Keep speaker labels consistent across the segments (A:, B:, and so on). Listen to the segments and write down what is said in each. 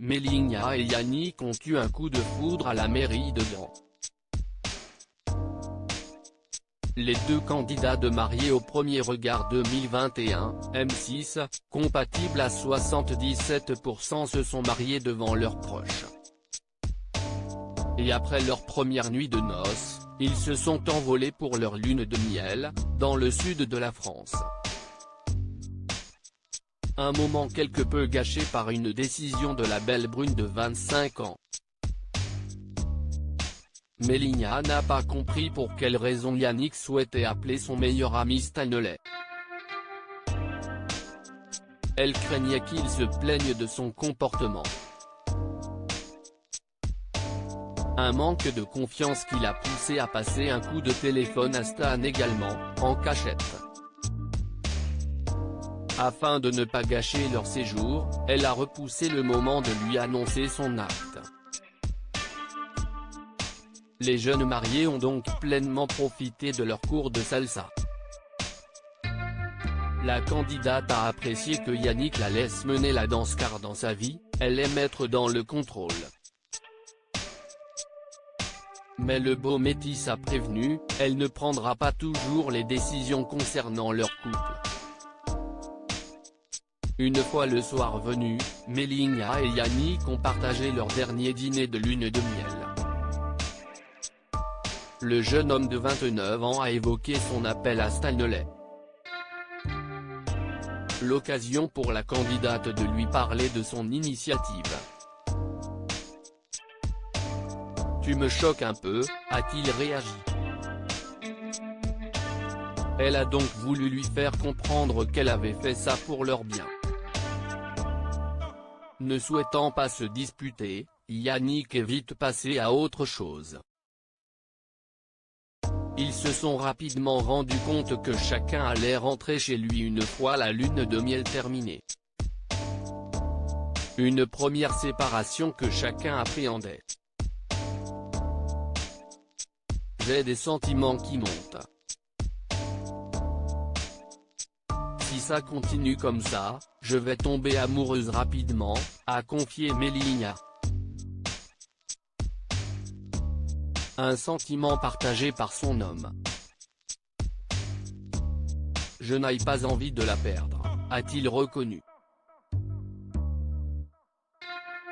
A: Mélina et Yannick ont eu un coup de foudre à la mairie de Gand. Les deux candidats de Mariés au premier regard 2021, M6, compatibles à 77%, se sont mariés devant leurs proches. Et après leur première nuit de noces, ils se sont envolés pour leur lune de miel, dans le sud de la France. Un moment quelque peu gâché par une décision de la belle brune de 25 ans. Mélina n'a pas compris pour quelle raison Yannick souhaitait appeler son meilleur ami Stanley. Elle craignait qu'il se plaigne de son comportement. Un manque de confiance qui l'a poussé à passer un coup de téléphone à Stan également, en cachette. Afin de ne pas gâcher leur séjour, elle a repoussé le moment de lui annoncer son acte. Les jeunes mariés ont donc pleinement profité de leur cours de salsa. La candidate a apprécié que Yannick la laisse mener la danse car dans sa vie, elle aime être dans le contrôle. Mais le beau métis a prévenu, elle ne prendra pas toujours les décisions concernant leur couple. Une fois le soir venu, Mélina et Yannick ont partagé leur dernier dîner de lune de miel. Le jeune homme de 29 ans a évoqué son appel à Stanley. L'occasion pour la candidate de lui parler de son initiative. « Tu me choques un peu », a-t-il réagi. Elle a donc voulu lui faire comprendre qu'elle avait fait ça pour leur bien. Ne souhaitant pas se disputer, Yannick est vite passé à autre chose. Ils se sont rapidement rendus compte que chacun allait rentrer chez lui une fois la lune de miel terminée. Une première séparation que chacun appréhendait. J'ai des sentiments qui montent. Si ça continue comme ça, je vais tomber amoureuse rapidement, a confié Mélina. Un sentiment partagé par son homme. Je n'ai pas envie de la perdre, a-t-il reconnu.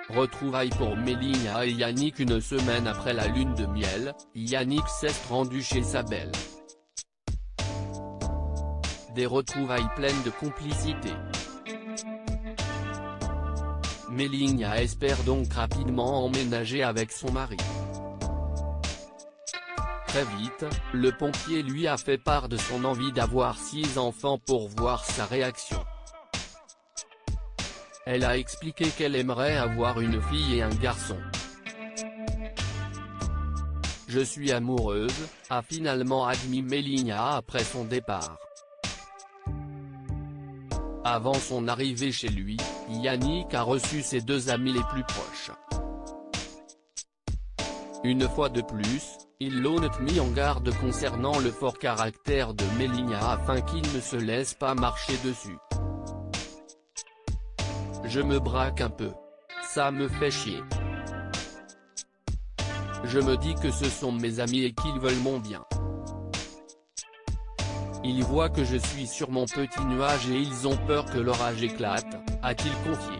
A: Retrouvailles pour Mélina et Yannick une semaine après la lune de miel, Yannick s'est rendu chez sa belle. Des retrouvailles pleines de complicité. Mélina espère donc rapidement emménager avec son mari. Très vite, le pompier lui a fait part de son envie d'avoir 6 enfants pour voir sa réaction. Elle a expliqué qu'elle aimerait avoir une fille et un garçon. Je suis amoureuse, a finalement admis Mélina après son départ. Avant son arrivée chez lui, Yannick a reçu ses 2 amis les plus proches. Une fois de plus, ils l'ont mis en garde concernant le fort caractère de Mélina afin qu'il ne se laisse pas marcher dessus. Je me braque un peu. Ça me fait chier. Je me dis que ce sont mes amis et qu'ils veulent mon bien. Ils voient que je suis sur mon petit nuage et ils ont peur que l'orage éclate, a-t-il confié.